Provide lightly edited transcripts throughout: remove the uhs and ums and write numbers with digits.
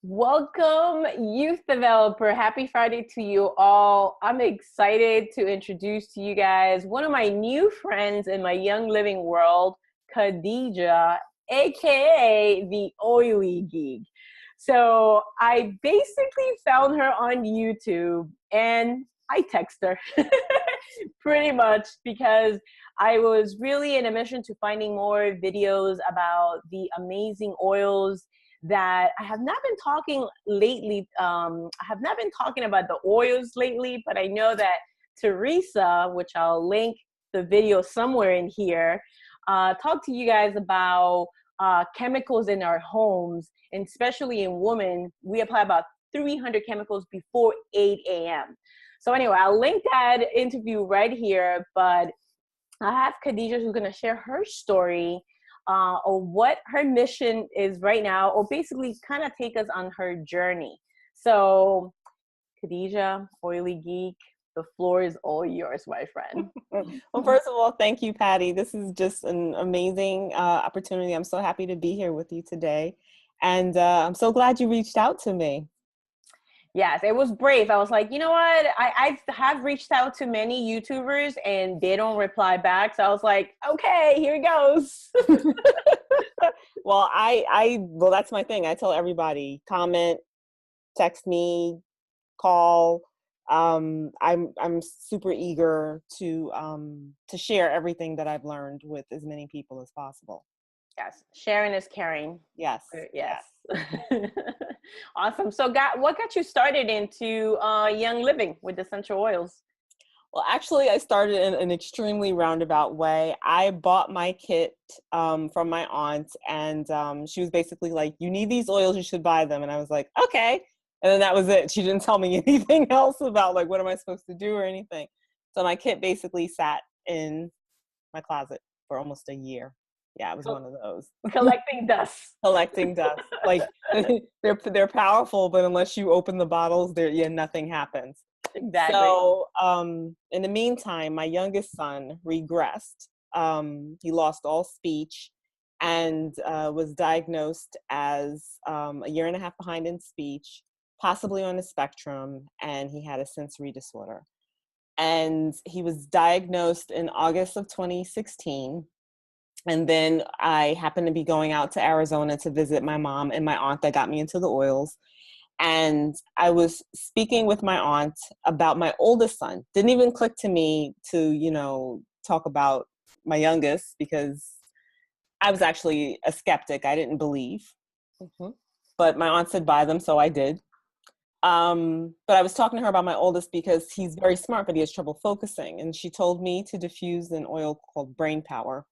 Welcome, youth developer. Happy Friday to you all. I'm excited to introduce to you guys one of my new friends in my Young Living world, Khadijah, aka the Oily Geek. So I basically found her on YouTube and I text her pretty much because I was really in a mission to finding more videos about the amazing oils that I have not been talking lately. I have not been talking about the oils lately, but I know that Teresa, which I'll link the video somewhere in here, talked to you guys about chemicals in our homes, and especially in women, we apply about 300 chemicals before 8 a.m. So anyway, I'll link that interview right here, but I have Khadijah who's going to share her story or what her mission is right now, or basically kind of take us on her journey. So, Khadijah, Oily Geek, the floor is all yours, my friend. Well, first of all, thank you, Patty. This is just an amazing opportunity. I'm so happy to be here with you today. And I'm so glad you reached out to me. Yes, it was brave. I was like, you know what? I have reached out to many YouTubers and they don't reply back. So I was like, okay, here it goes. Well, well, that's my thing. I tell everybody, comment, text me, call. I'm super eager to share everything that I've learned with as many people as possible. Yes, sharing is caring. Yes. Yes. Awesome. So, what got you started into Young Living with essential oils? Well, actually, I started in an extremely roundabout way. I bought my kit from my aunt, and she was basically like, "You need these oils, you should buy them." And I was like, "Okay." And then that was it. She didn't tell me anything else about like what am I supposed to do or anything. So my kit basically sat in my closet for almost a year. Yeah, it was one of those. Collecting dust. Collecting dust. Like they're powerful, but unless you open the bottles, nothing happens. Exactly. So in the meantime, my youngest son regressed. He lost all speech and was diagnosed as a year and a half behind in speech, possibly on the spectrum, and he had a sensory disorder. And he was diagnosed in August of 2016. And then I happened to be going out to Arizona to visit my mom and my aunt that got me into the oils. And I was speaking with my aunt about my oldest son. Didn't even click to me to, talk about my youngest because I was actually a skeptic. I didn't believe. Mm-hmm. But my aunt said buy them, so I did. But I was talking to her about my oldest because he's very smart, but he has trouble focusing. And she told me to diffuse an oil called Brain Power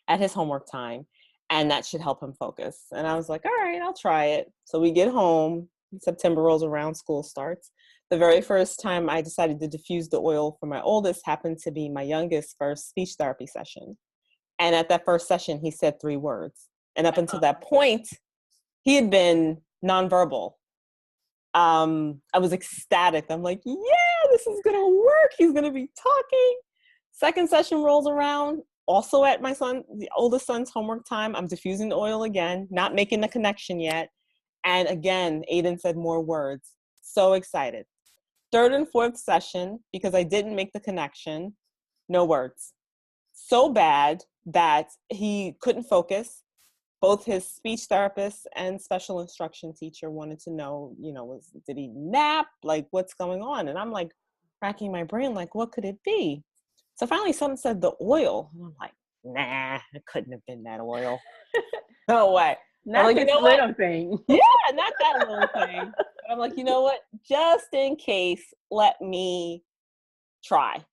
at his homework time, and that should help him focus. And I was like, all right, I'll try it. So we get home, September rolls around, school starts. The very first time I decided to diffuse the oil for my oldest happened to be my youngest's first speech therapy session. And at that first session, he said 3 words. And up until that point, he had been nonverbal. I was ecstatic. I'm like, yeah, this is gonna work. He's gonna be talking. Second session rolls around. Also at the oldest son's homework time, I'm diffusing the oil again, not making the connection yet. And again, Adon said more words. So excited. Third and fourth session, because I didn't make the connection, no words. So bad that he couldn't focus. Both his speech therapist and special instruction teacher wanted to know, did he nap? Like, what's going on? And I'm like, racking my brain, like, what could it be? So finally someone said the oil. And I'm like, nah, it couldn't have been that oil. No way. Not like, this little thing. Yeah, not that little thing. But I'm like, you know what? Just in case, let me try.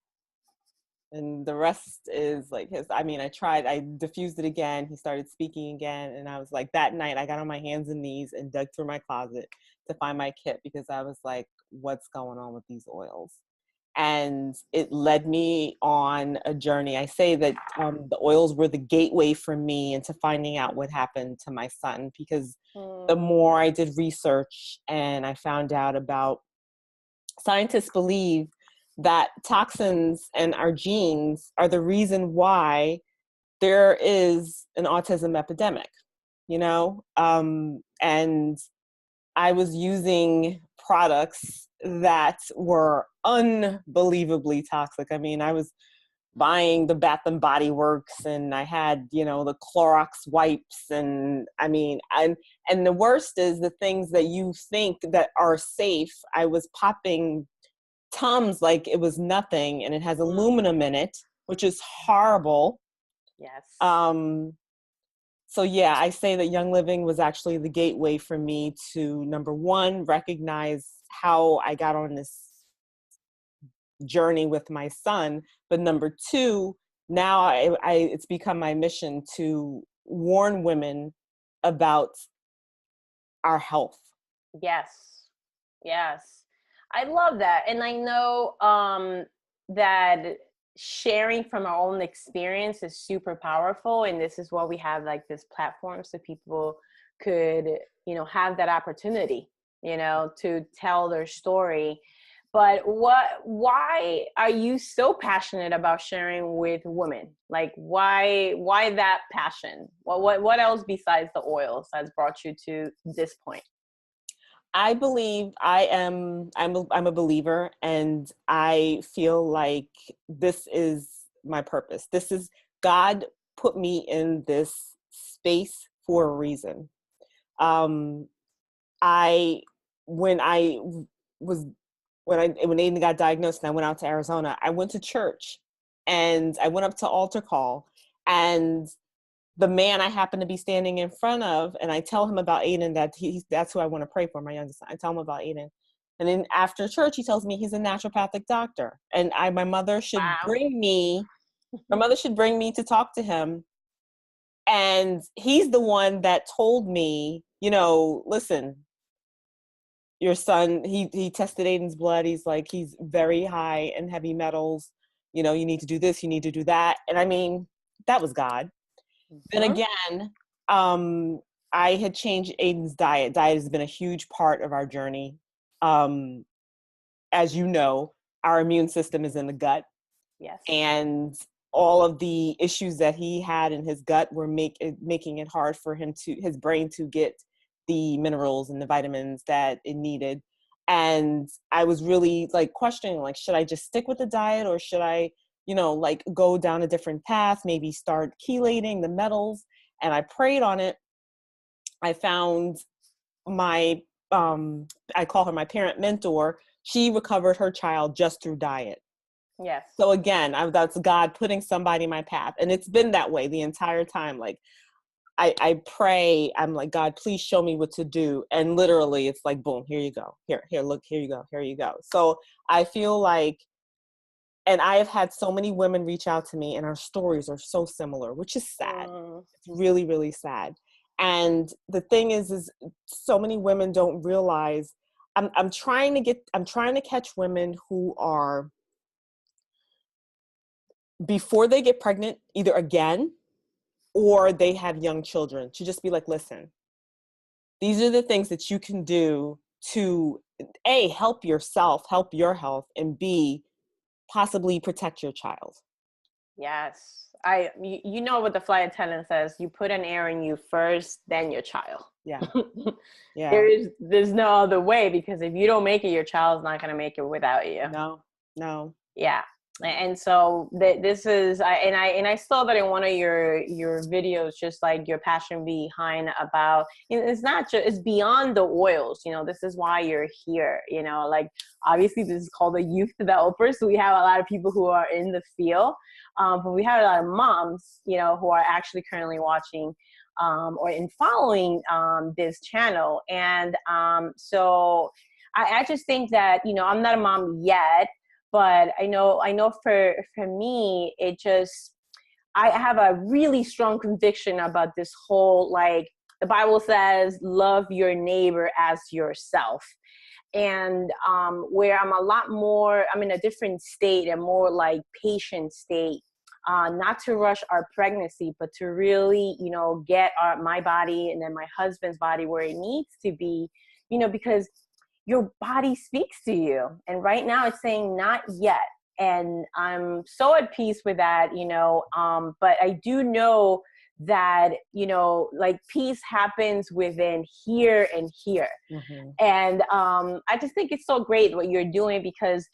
And the rest is like I diffused it again. He started speaking again. And I was like, that night I got on my hands and knees and dug through my closet to find my kit because I was like, what's going on with these oils? And it led me on a journey. I say that the oils were the gateway for me into finding out what happened to my son, because the more I did research and I found out about, scientists believe that toxins and our genes are the reason why there is an autism epidemic, and I was using products that were unbelievably toxic. I mean, I was buying the Bath and Body Works, and I had, the Clorox wipes, and I mean, and the worst is the things that you think that are safe. I was popping Tums like it was nothing, and it has aluminum in it, which is horrible. Yes. So yeah, I say that Young Living was actually the gateway for me to, number one, recognize how I got on this journey with my son, but number two, now it's become my mission to warn women about our health. Yes. Yes. I love that. And I know that sharing from our own experience is super powerful. And this is why we have like this platform so people could, have that opportunity, to tell their story. But why are you so passionate about sharing with women? Like why that passion? What else besides the oils has brought you to this point? I believe I'm a believer, and I feel like this is my purpose. This is God put me in this space for a reason. Um, I when I was when Aiden got diagnosed and I went out to Arizona, I went to church and I went up to altar call, and the man I happen to be standing in front of, and I tell him about Aiden, that that's who I want to pray for, my youngest son. I tell him about Aiden. And then after church, he tells me he's a naturopathic doctor. And my mother should Wow. bring me to talk to him. And he's the one that told me, listen, your son, he tested Aiden's blood. He's like, he's very high in heavy metals. You need to do this, you need to do that. And I mean, that was God. Then again, I had changed Aiden's diet. Diet has been a huge part of our journey. As you know, our immune system is in the gut. Yes. And all of the issues that he had in his gut were making it hard for his brain to get the minerals and the vitamins that it needed. And I was really like questioning, like, should I just stick with the diet, or should I, like go down a different path, maybe start chelating the metals? And I prayed on it. I found my, I call her my parent mentor. She recovered her child just through diet. Yes. So again, that's God putting somebody in my path. And it's been that way the entire time. Like, I pray, I'm like, God, please show me what to do. And literally it's like, boom, here you go. Here, look, here you go. Here you go. So I feel like, and I have had so many women reach out to me, and our stories are so similar, which is sad. It's really, really sad. And the thing is so many women don't realize, I'm trying to catch women who are, before they get pregnant, either again, or they have young children, to just be like, listen, these are the things that you can do to A, help yourself, help your health, and B, possibly protect your child. Yes. You know what the flight attendant says, you put an air in you first, then your child. Yeah. Yeah. There's no other way, because if you don't make it, your child's not going to make it without you. No. Yeah. And so this is, I saw that in one of your videos, just like your passion behind about, it's not just, it's beyond the oils, this is why you're here, like obviously this is called the youth developers. So we have a lot of people who are in the field, but we have a lot of moms, who are actually currently watching or in following this channel. And so I just think that, I'm not a mom yet, but I know for me, it just, I have a really strong conviction about this whole, like the Bible says, love your neighbor as yourself. And where I'm in a different state, a more like patient state, not to rush our pregnancy, but to really, get my body and then my husband's body where it needs to be, because your body speaks to you. And right now it's saying not yet. And I'm so at peace with that, but I do know that, you know, like peace happens within here and here. Mm-hmm. And I just think it's so great what you're doing, because,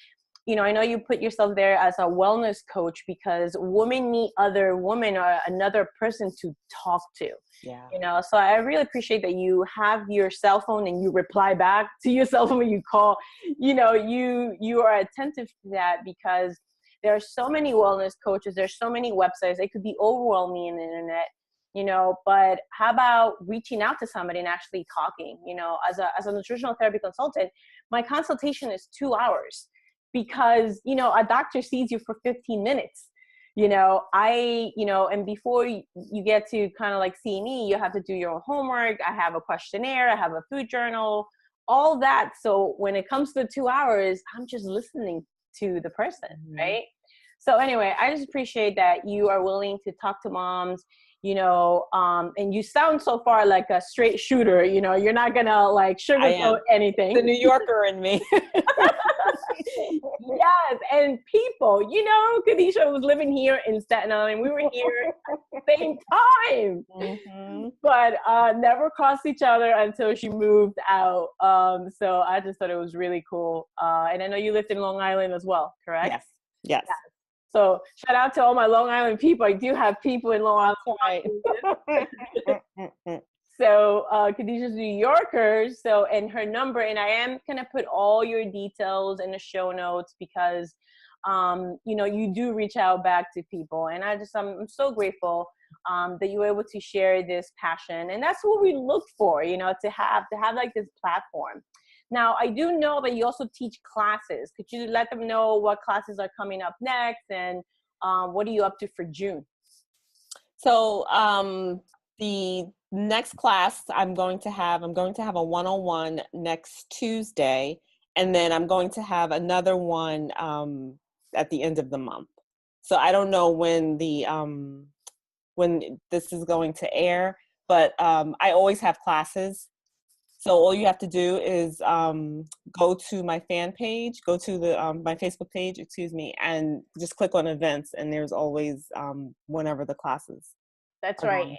you know, I know you put yourself there as a wellness coach because women need other women or another person to talk to. Yeah. You know, so I really appreciate that you have your cell phone and you reply back to your cell phone when you call. You know, you are attentive to that, because there are so many wellness coaches. There's so many websites. It could be overwhelming in the internet, you know, but how about reaching out to somebody and actually talking? You know, as a nutritional therapy consultant, my consultation is 2 hours, because, you know, a doctor sees you for 15 minutes. You know, and before you get to kind of like see me, you have to do your own homework. I have a questionnaire, I have a food journal, all that. So when it comes to 2 hours, I'm just listening to the person, right? So anyway, I just appreciate that you are willing to talk to moms, you know, and you sound so far like a straight shooter. You know, you're not gonna like sugarcoat anything. The New Yorker in me. Yes, and people, you know, Khadijah was living here in Staten Island. We were here at the same time, but never crossed each other until she moved out. So I just thought it was really cool. And I know you lived in Long Island as well, correct? Yes. Yes. Yeah. So shout out to all my Long Island people. I do have people in Long Island. Right. So Khadijah's New Yorkers. So, and her number, and I am gonna put all your details in the show notes, because you know, you do reach out back to people, and I'm so grateful that you were able to share this passion, and that's what we look for, you know, to have like this platform. Now, I do know that you also teach classes. Could you let them know what classes are coming up next, and what are you up to for June? So the next class I'm going to have a one-on-one next Tuesday, and then I'm going to have another one at the end of the month. So I don't know when when this is going to air, but I always have classes. So all you have to do is go to my fan page, go to the my Facebook page, excuse me, and just click on events, and there's always whenever the classes. That's right.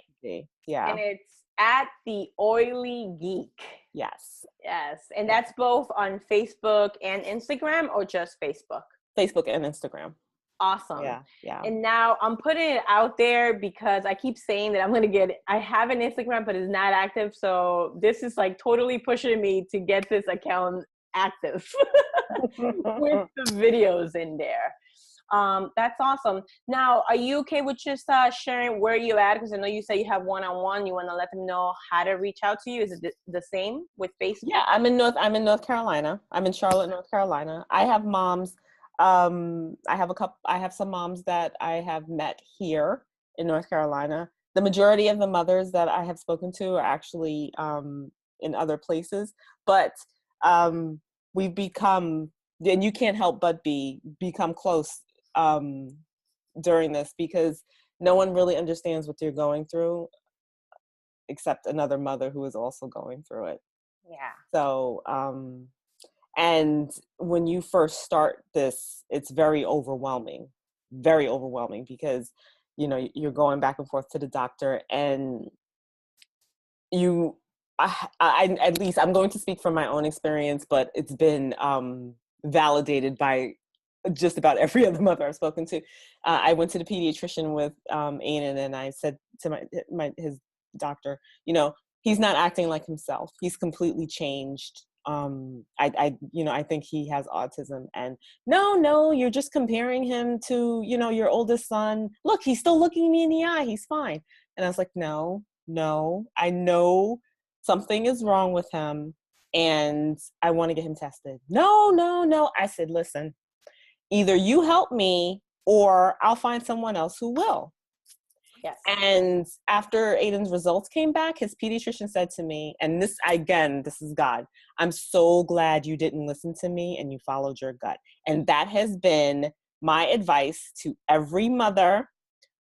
Yeah. And it's at the Oily Geek. Yes. Yes. And that's both on Facebook and Instagram, or just Facebook? Facebook and Instagram. Awesome. Yeah. Yeah. And now I'm putting it out there because I keep saying that I'm going to get it. I have an Instagram, but it's not active. So this is like totally pushing me to get this account active with the videos in there. That's awesome. Now, are you okay with just sharing where you at? Because I know you say you have one-on-one. You want to let them know how to reach out to you. Is it the same with Facebook? Yeah, I'm in North Carolina. I'm in Charlotte, North Carolina. I have moms. I have some moms that I have met here in North Carolina. The majority of the mothers that I have spoken to are actually in other places, but we've become, and you can't help but become close during this, because no one really understands what you're going through except another mother who is also going through it. Yeah. So, and when you first start this, it's very overwhelming, because, you know, you're going back and forth to the doctor, and I at least I'm going to speak from my own experience, but it's been validated by just about every other mother I've spoken to. I went to the pediatrician with Adon, and I said to his doctor, you know, he's not acting like himself. He's completely changed. I think he has autism. And no, you're just comparing him to, you know, your oldest son. Look, he's still looking me in the eye. He's fine. And I was like, no, I know something is wrong with him, and I want to get him tested. No. I said, listen, either you help me or I'll find someone else who will. Yes. And after Adon's results came back, his pediatrician said to me, and this is God, I'm so glad you didn't listen to me and you followed your gut. And that has been my advice to every mother.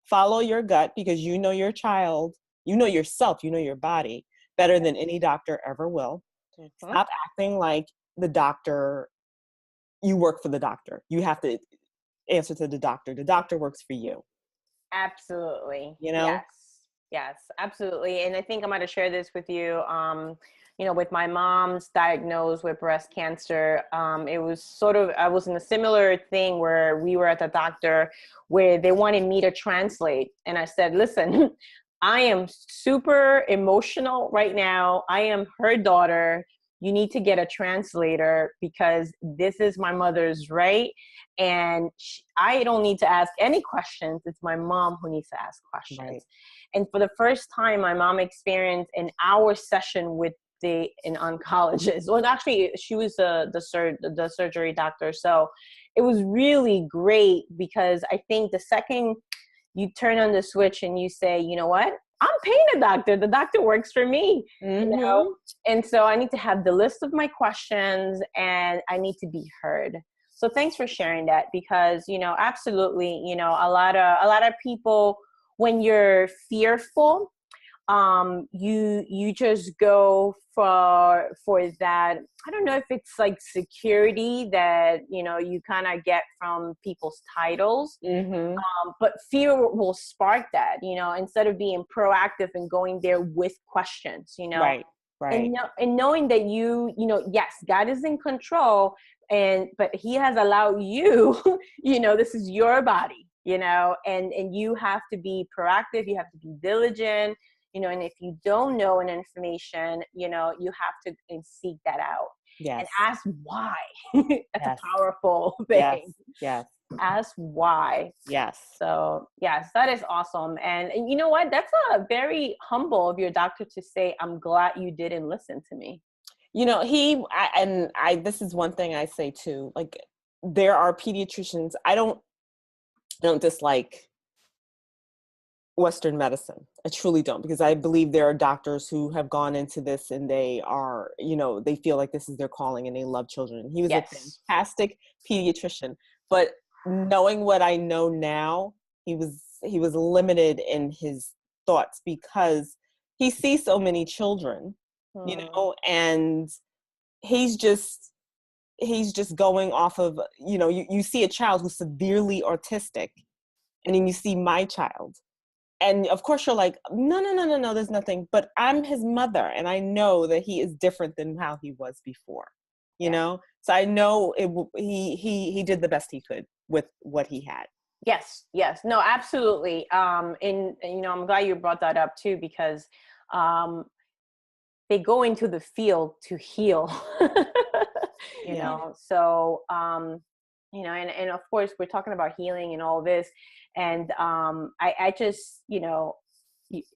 Follow your gut, because you know your child, you know yourself, you know your body better than any doctor ever will. Mm-hmm. Stop acting like the doctor, you work for the doctor. You have to answer to the doctor. The doctor works for you. Absolutely. You know? Yes. Yes, absolutely. And I think I'm going to share this with you. With my mom's diagnosed with breast cancer, it was sort of, I was in a similar thing where we were at the doctor where they wanted me to translate. And I said, listen, I am super emotional right now. I am her daughter. You need to get a translator because this is my mother's right. And I don't need to ask any questions. It's my mom who needs to ask questions. Right. And for the first time, my mom experienced an hour session with an oncologist. Well, actually, she was the surgery doctor. So it was really great because I think the second you turn on the switch and you say, you know what? I'm paying the doctor. The doctor works for me. Mm-hmm. You know? And so I need to have the list of my questions and I need to be heard. So thanks for sharing that because, absolutely, a lot of people, when you're fearful, you just go for that. I don't know if it's like security that you kind of get from people's titles, but fear will spark that, instead of being proactive and going there with questions, Right. and knowing that yes, God is in control, but He has allowed you, this is your body, and you have to be proactive, you have to be diligent, and if you don't know an information, you have to seek that out. Yes. And ask why. That's a powerful thing. Yes. Ask why. Yes. So yes, that is awesome. And you know what? That's a very humble of your doctor to say, I'm glad you didn't listen to me. This is one thing I say too, like there are pediatricians, I don't dislike Western medicine. I truly don't, because I believe there are doctors who have gone into this and they are, they feel like this is their calling and they love children. He was a fantastic pediatrician, but knowing what I know now, he was limited in his thoughts because he sees so many children, and he's just going off of, you see a child who's severely autistic and then you see my child. And of course you're like, no, there's nothing. But I'm his mother and I know that he is different than how he was before, you know? So I know he did the best he could with what he had. Yes. No, absolutely. And I'm glad you brought that up too, because they go into the field to heal, so, and of course we're talking about healing and all this. And I just,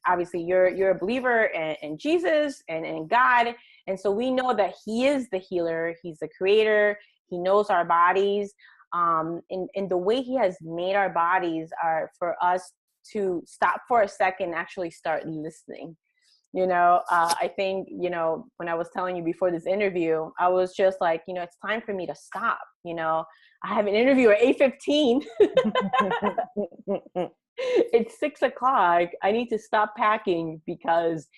obviously you're a believer in Jesus and in God. And so we know that He is the healer. He's the creator. He knows our bodies. And the way He has made our bodies are for us to stop for a second, actually start listening. I think, when I was telling you before this interview, I was just like, it's time for me to stop. I have an interview at 8:15. It's 6:00. I need to stop packing because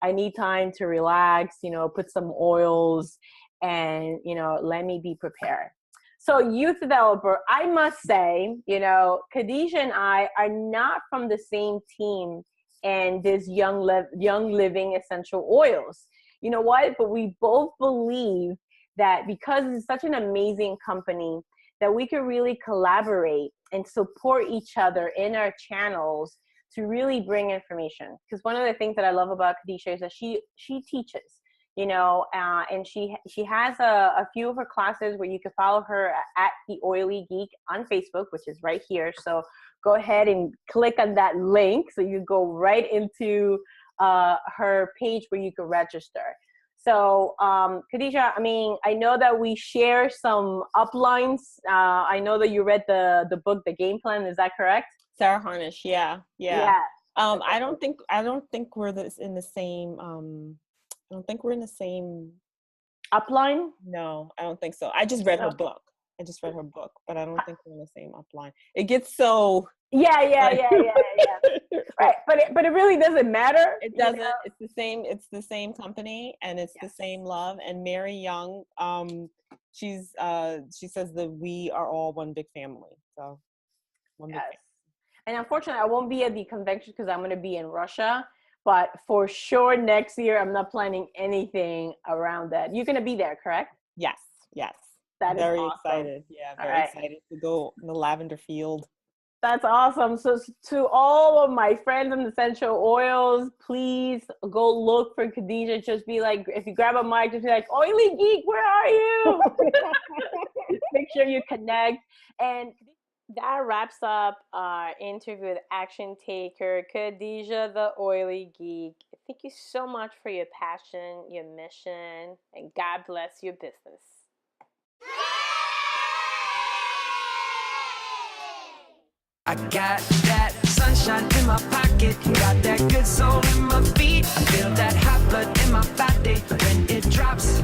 I need time to relax, put some oils and, let me be prepared. So youth developer, I must say, Khadijah and I are not from the same team and this young living essential oils. You know what? But we both believe that because it's such an amazing company, that we can really collaborate and support each other in our channels to really bring information. Because one of the things that I love about Khadijah is that she teaches, and she has a few of her classes where you can follow her at the Oily Geek on Facebook, which is right here. So go ahead and click on that link so you go right into her page where you can register. So Khadijah, I know that we share some uplines. I know that you read the book, The Game Plan. Is that correct? Sarah Harnish. Yeah. I don't think we're in the same. I don't think we're in the same upline. No, I don't think so. I just read her book. But I don't think we're in the same upline. It gets so. Yeah. Right, but it really doesn't matter. It doesn't. It's the same. It's the same company, and it's the same love. And Mary Young, she says that we are all one big family. So, one big family. And unfortunately, I won't be at the convention because I'm going to be in Russia. But for sure, next year, I'm not planning anything around that. You're going to be there, correct? Yes, yes. That is very awesome. excited. Yeah, very excited to go in the lavender field. That's awesome. So to all of my friends in the essential oils, please go look for Khadijah. Just be like, if you grab a mic, just be like, Oily Geek, where are you? Make sure you connect. And that wraps up our interview with action taker Khadijah, the Oily Geek. Thank you so much for your passion, your mission, and God bless your business. I got that sunshine in my pocket, got that good soul in my feet. I feel that hot blood in my body when it drops.